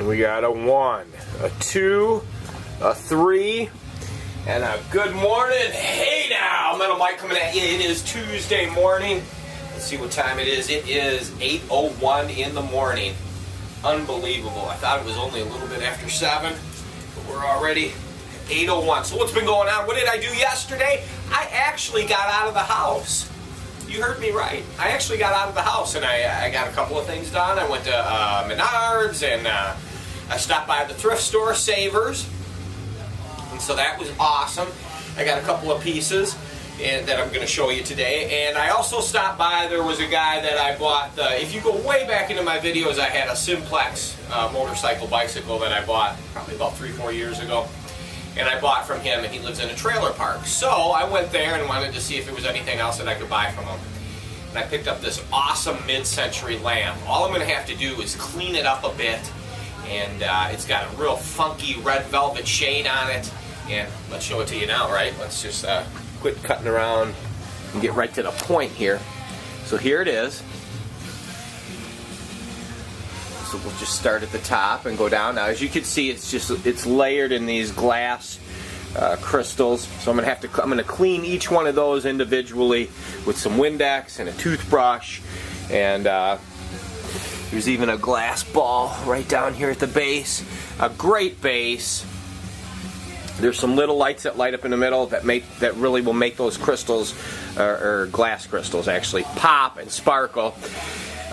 We got a 1, a 2, a 3, and a good morning. Hey now, Metal Mike coming at you. It is Tuesday morning. Let's see what time it is. It is 8:01 in the morning. Unbelievable. I thought it was only a little bit after 7, but we're already 8:01. So what's been going on? What did I do yesterday? I actually got out of the house. You heard me right. I actually got out of the house, and I got a couple of things done. I went to Menards, and I stopped by the thrift store, Savers, and so that was awesome. I got a couple of pieces that I'm going to show you today, and I also stopped by. There was a guy that I bought. If you go way back into my videos, I had a Simplex motorcycle bicycle that I bought probably about 3-4 years ago. And I bought from him, and he lives in a trailer park. So I went there and wanted to see if there was anything else that I could buy from him. And I picked up this awesome mid-century lamp. All I'm going to have to do is clean it up a bit. And it's got a real funky red velvet shade on it. And let's show it to you now, right? Let's just quit cutting around and get right to the point here. So here it is. So we'll just start at the top and go down. Now, as you can see, it's layered in these glass crystals. So I'm gonna clean each one of those individually with some Windex and a toothbrush. And there's even a glass ball right down here at the base. A great base. There's some little lights that light up in the middle that really will make those crystals, or glass crystals actually, pop and sparkle.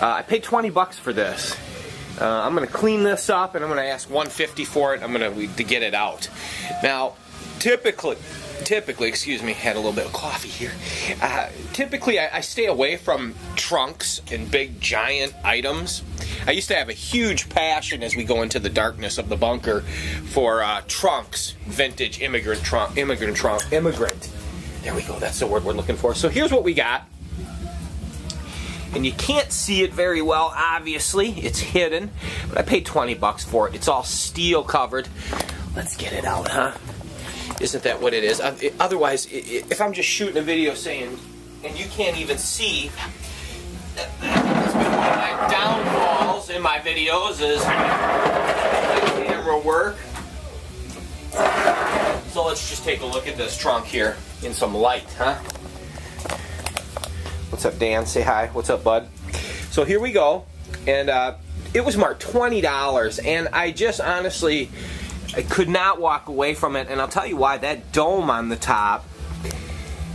I paid 20 bucks for this. I'm going to clean this up, and I'm going to ask $150 for it. I'm going to get it out. Now, typically, excuse me, had a little bit of coffee here. Typically, I stay away from trunks and big giant items. I used to have a huge passion as we go into the darkness of the bunker for trunks, vintage immigrant. There we go. That's the word we're looking for. So here's what we got. And you can't see it very well, obviously. It's hidden. But I paid 20 bucks for it. It's all steel covered. Let's get it out, huh? Isn't that what it is? Otherwise, if I'm just shooting a video saying, and you can't even see, that's been one of my downfalls in my videos is the camera work. So let's just take a look at this trunk here in some light, huh? What's up, Dan? Say hi. What's up, bud? So here we go. And it was marked $20. And I just honestly, I could not walk away from it. And I'll tell you why. That dome on the top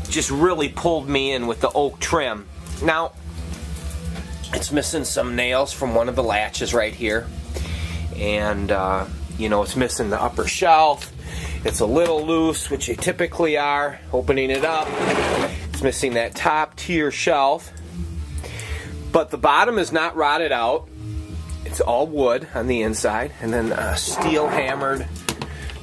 just really pulled me in with the oak trim. Now, it's missing some nails from one of the latches right here. And, you know, it's missing the upper shelf. It's a little loose, which they typically are. Opening it up. It's missing that top tier shelf, but the bottom is not rotted out. It's all wood on the inside, and then steel hammered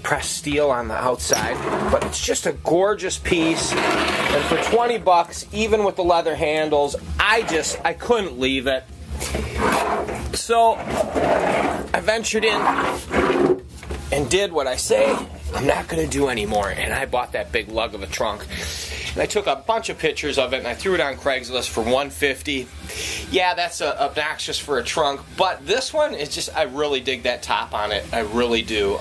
pressed steel on the outside. But it's just a gorgeous piece, and for 20 bucks, even with the leather handles, I couldn't leave it. So I ventured in and did what I say I'm not going to do anymore, and I bought that big lug of a trunk. And I took a bunch of pictures of it, and I threw it on Craigslist for $150. Yeah, that's obnoxious for a trunk, but this one is just, I really dig that top on it. I really do.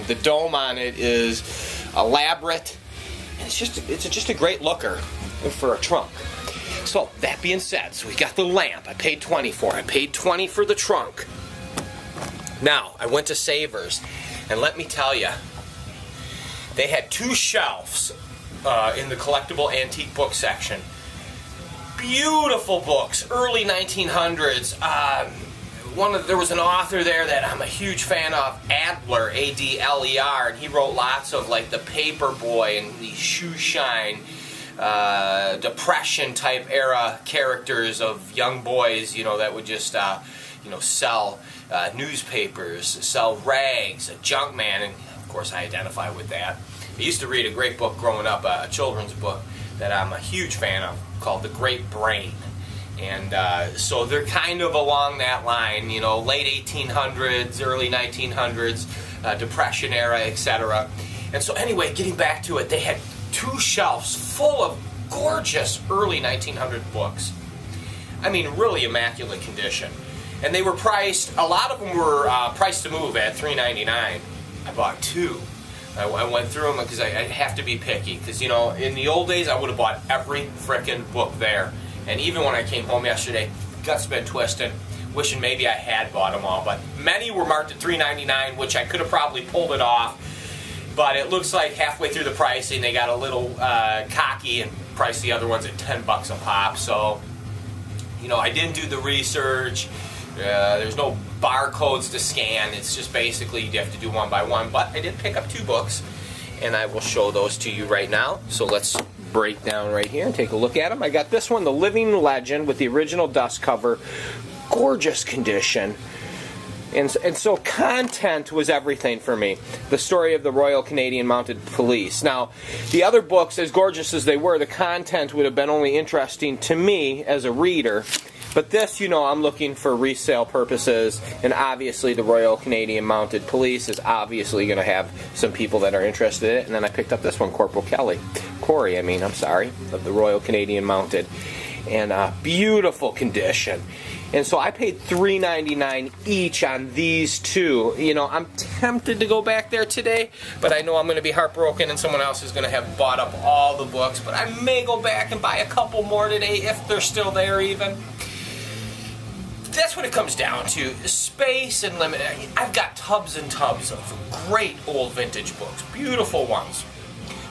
The dome on it is elaborate, and it's just a great looker for a trunk. So, that being said, so we got the lamp. I paid 20 for it. I paid 20 for the trunk. Now, I went to Savers, and let me tell you, they had 2 shelves in the collectible antique book section. Beautiful books, early 1900s. There was an author there that I'm a huge fan of, Adler, A-D-L-E-R, and he wrote lots of like the Paperboy and the Shoe Shine, Depression type era characters of young boys, you know, that would just, you know, sell newspapers, sell rags, a junk man, and of course I identify with that. I used to read a great book growing up, a children's book that I'm a huge fan of called The Great Brain. And so they're kind of along that line, you know, late 1800s, early 1900s, Depression era, etc. And so anyway, getting back to it, they had 2 shelves full of gorgeous early 1900 books. I mean, really immaculate condition. And they were priced, a lot of them were priced to move at $3.99. I bought 2. I went through them because I have to be picky. Because, you know, in the old days, I would have bought every frickin' book there. And even when I came home yesterday, guts been twisting, wishing maybe I had bought them all. But many were marked at $3.99, which I could have probably pulled it off. But it looks like halfway through the pricing, they got a little cocky and priced the other ones at $10 a pop. So, you know, I didn't do the research. There's no barcodes to scan. It's just basically you have to do one by one. But I did pick up 2 books, and I will show those to you right now. So let's break down right here and take a look at them. I got this one, The Living Legend, with the original dust cover. Gorgeous condition. And so content was everything for me. The story of the Royal Canadian Mounted Police. Now, the other books, as gorgeous as they were, the content would have been only interesting to me as a reader. But this, you know, I'm looking for resale purposes, and obviously the Royal Canadian Mounted Police is obviously going to have some people that are interested in it. And then I picked up this one, Corey, of the Royal Canadian Mounted. And beautiful condition. And so I paid $3.99 each on these 2. You know, I'm tempted to go back there today, but I know I'm going to be heartbroken and someone else is going to have bought up all the books. But I may go back and buy a couple more today if they're still there even. That's what it comes down to, space and limit. I've got tubs and tubs of great old vintage books, beautiful ones.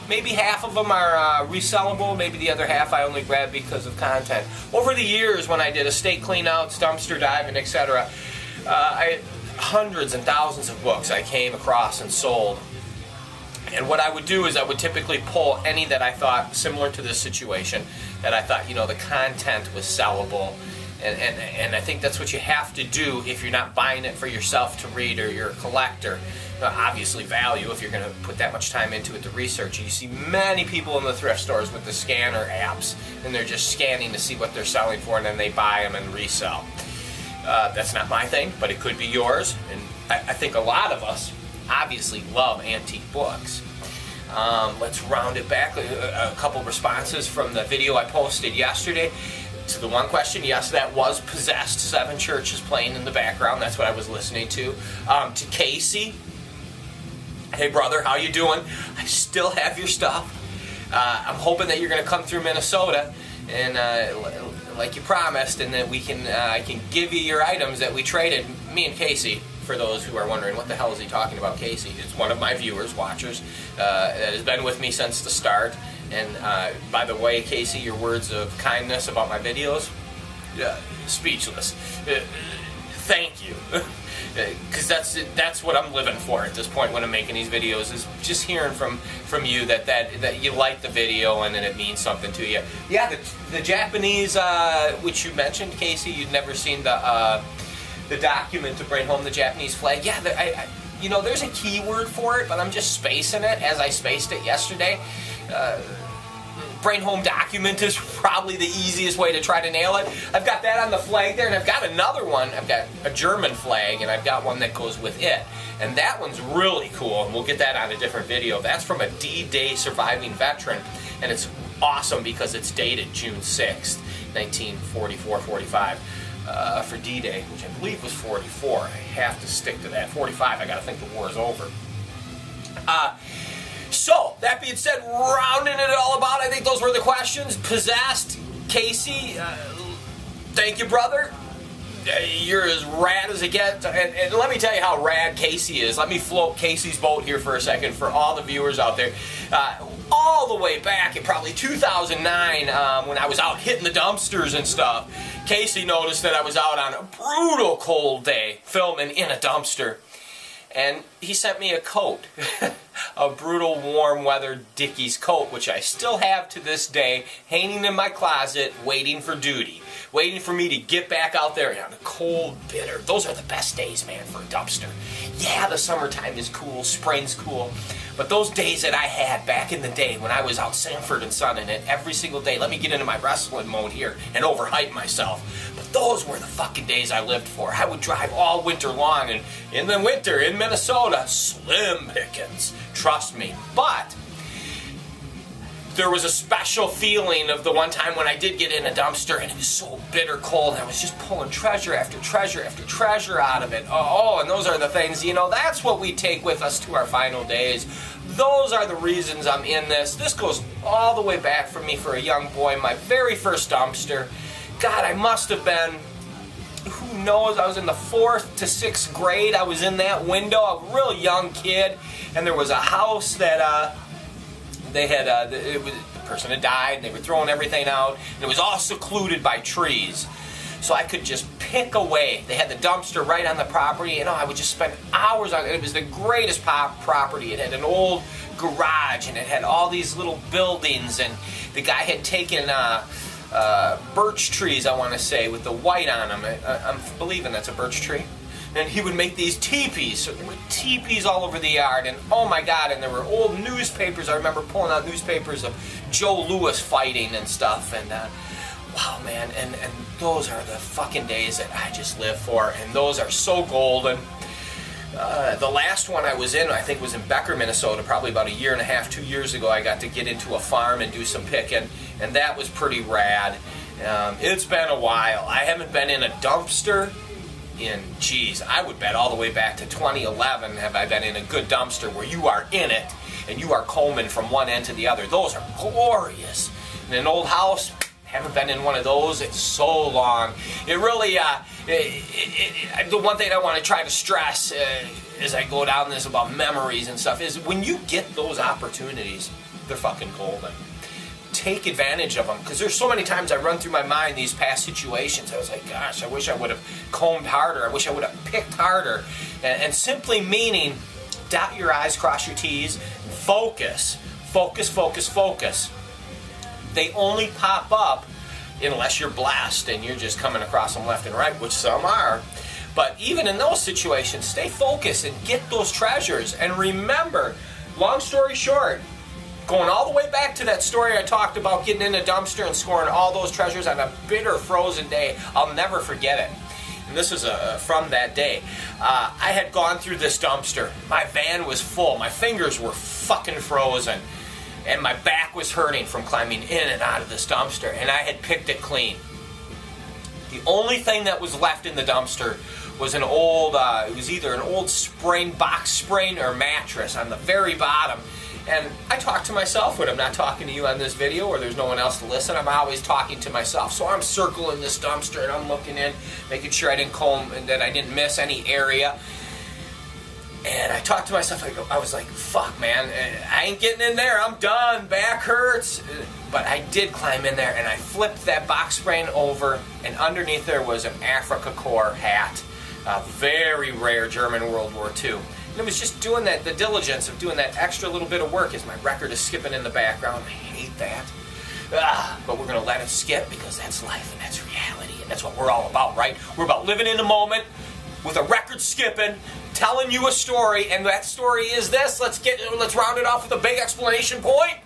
Maybe half of them are resellable, maybe the other half I only grabbed because of content. Over the years, when I did estate cleanouts, dumpster diving, etc., hundreds and thousands of books I came across and sold. And what I would do is I would typically pull any that I thought similar to this situation, that I thought, you know, the content was sellable. And I think that's what you have to do if you're not buying it for yourself to read or you're a collector. Obviously value if you're going to put that much time into it to research. You see many people in the thrift stores with the scanner apps, and they're just scanning to see what they're selling for, and then they buy them and resell. That's not my thing, but it could be yours. And I think a lot of us obviously love antique books. Let's round it back. A couple responses from the video I posted yesterday. To the one question, yes, that was Possessed, 7 Churches playing in the background. That's what I was listening to. To Casey, hey brother, how you doing? I still have your stuff. I'm hoping that you're going to come through Minnesota, and like you promised, and that we can I can give you your items that we traded. Me and Casey. For those who are wondering, what the hell is he talking about, Casey? It's one of my viewers, watchers, that has been with me since the start. And by the way, Casey, your words of kindness about my videos, speechless. Thank you. Because that's what I'm living for at this point when I'm making these videos, is just hearing from you that you like the video and that it means something to you. Yeah, the Japanese, which you mentioned, Casey, you'd never seen the document to bring home the Japanese flag. Yeah, you know, there's a keyword for it, but I'm just spacing it as I spaced it yesterday. Bring home document is probably the easiest way to try to nail it. I've got that on the flag there, and I've got another one. I've got a German flag, and I've got one that goes with it. And that one's really cool, and we'll get that on a different video. That's from a D-Day surviving veteran, and it's awesome because it's dated June 6th, 1944-45. For D-Day, which I believe was 44. I have to stick to that. 45, I gotta think the war is over. So, that being said, rounding it all about, I think those were the questions. Possessed, Casey, thank you, brother. You're as rad as it gets. And let me tell you how rad Casey is. Let me float Casey's boat here for a second for all the viewers out there. All the way back in probably 2009, when I was out hitting the dumpsters and stuff, Casey noticed that I was out on a brutal cold day filming in a dumpster. And he sent me a coat, a brutal warm weather Dickies coat, which I still have to this day, hanging in my closet, waiting for duty. Waiting for me to get back out there on a cold, bitter. Those are the best days, man, for a dumpster. Yeah, the summertime is cool, spring's cool. But those days that I had back in the day when I was out Sanford and Son in it every single day, let me get into my wrestling mode here and overhype myself. But those were the fucking days I lived for. I would drive all winter long, and in the winter in Minnesota, slim pickings. Trust me. But there was a special feeling of the one time when I did get in a dumpster and it was so bitter cold. I was just pulling treasure after treasure after treasure out of it. Oh, and those are the things, you know, that's what we take with us to our final days. Those are the reasons I'm in this. This goes all the way back for me for a young boy, my very first dumpster. God, I must have been, who knows, I was in the 4th to 6th grade. I was in that window, a real young kid, and there was a house that they had, the person had died, and they were throwing everything out, and it was all secluded by trees. So I could just pick away. They had the dumpster right on the property, and I would just spend hours on it. It was the greatest property. It had an old garage, and it had all these little buildings, and the guy had taken birch trees, I want to say, with the white on them. I'm believing that's a birch tree. And he would make these teepees. So there were teepees all over the yard, and oh my God, and there were old newspapers. I remember pulling out newspapers of Joe Louis fighting and stuff, and wow, man, and those are the fucking days that I just live for, and those are so golden. The last one I was in, I think, was in Becker, Minnesota, probably about 1.5 years, 2 years ago. I got to get into a farm and do some picking, and that was pretty rad. It's been a while. I haven't been in a dumpster in, geez, I would bet all the way back to 2011 have I been in a good dumpster where you are in it and you are combing from one end to the other. Those are glorious. In an old house, haven't been in one of those in so long. It really, the one thing I want to try to stress as I go down this about memories and stuff is when you get those opportunities, they're fucking golden. Take advantage of them, because there's so many times I run through my mind these past situations. I was like, gosh, I wish I would have combed harder. I wish I would have picked harder. And simply meaning, dot your I's, cross your T's, focus, focus, focus, focus. They only pop up unless you're blessed and you're just coming across them left and right, which some are. But even in those situations, stay focused and get those treasures. And remember, long story short, going all the way back to that story I talked about getting in a dumpster and scoring all those treasures on a bitter frozen day, I'll never forget it. And this is from that day. I had gone through this dumpster. My van was full. My fingers were fucking frozen. And my back was hurting from climbing in and out of this dumpster. And I had picked it clean. The only thing that was left in the dumpster was an old, it was either an old spring, box spring or mattress on the very bottom. And I talk to myself when I'm not talking to you on this video or there's no one else to listen. I'm always talking to myself. So I'm circling this dumpster and I'm looking in, making sure I didn't comb and that I didn't miss any area. And I talked to myself, I was like, fuck, man, I ain't getting in there. I'm done. Back hurts. But I did climb in there and I flipped that box spring over, and underneath there was an Africa Corps hat. Very rare, German World War II. And it was just doing that, the diligence of doing that extra little bit of work as my record is skipping in the background. I hate that. But we're going to let it skip because that's life and that's reality. And that's what we're all about, right? We're about living in the moment with a record skipping, telling you a story. And that story is this. Let's round it off with a big explanation point.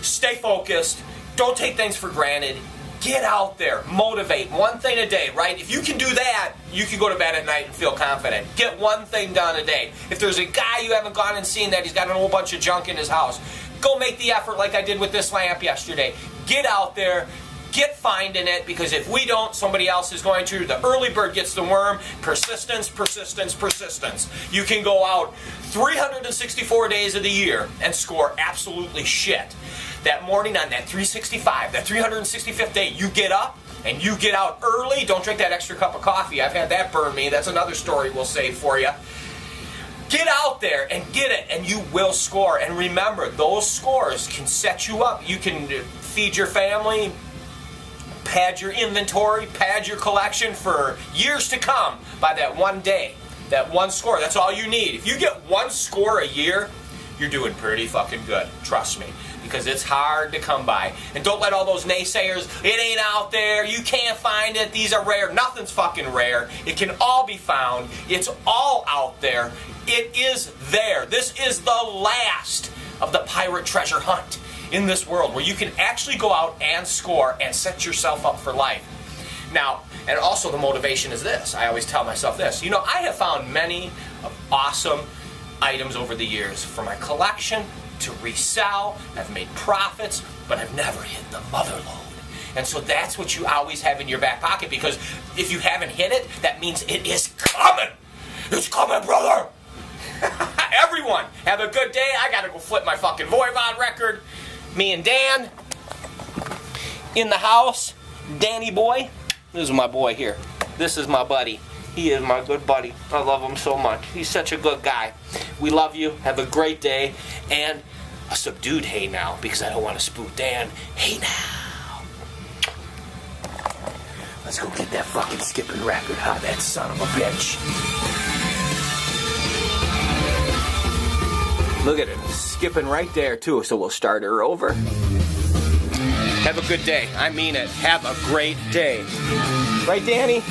Stay focused. Don't take things for granted. Get out there. Motivate. One thing a day, right? If you can do that, you can go to bed at night and feel confident. Get one thing done a day. If there's a guy you haven't gone and seen that he's got a whole bunch of junk in his house, go make the effort like I did with this lamp yesterday. Get out there. Get finding it, because if we don't, somebody else is going to. The early bird gets the worm. Persistence, persistence, persistence. You can go out 364 days of the year and score absolutely shit. That morning on that 365, that 365th day, you get up and you get out early. Don't drink that extra cup of coffee. I've had that burn me. That's another story we'll save for you. Get out there and get it, and you will score. And remember, those scores can set you up. You can feed your family, pad your inventory, pad your collection for years to come by that one day, that one score. That's all you need. If you get one score a year, you're doing pretty fucking good. Trust me. Because it's hard to come by. And don't let all those naysayers, it ain't out there, you can't find it, these are rare. Nothing's fucking rare. It can all be found. It's all out there. It is there. This is the last of the pirate treasure hunt in this world, where you can actually go out and score and set yourself up for life. Now, and also the motivation is this. I always tell myself this. You know, I have found many awesome items over the years for my collection to resell. I've made profits. but I've never hit the mother load. And so that's what you always have in your back pocket, because if you haven't hit it, that means it is coming. It's coming, brother. Everyone, have a good day. I gotta go flip my fucking Voivod record. Me and Dan in the house. Danny boy. This is my boy here. This is my buddy. He is my good buddy. I love him so much. He's such a good guy. We love you. Have a great day. And a subdued hey now, because I don't want to spook Dan. Hey now. Let's go get that fucking skipping record, huh? That son of a bitch. Look at it. Skipping right there, too. So we'll start her over. Have a good day. I mean it. Have a great day. Right, Danny?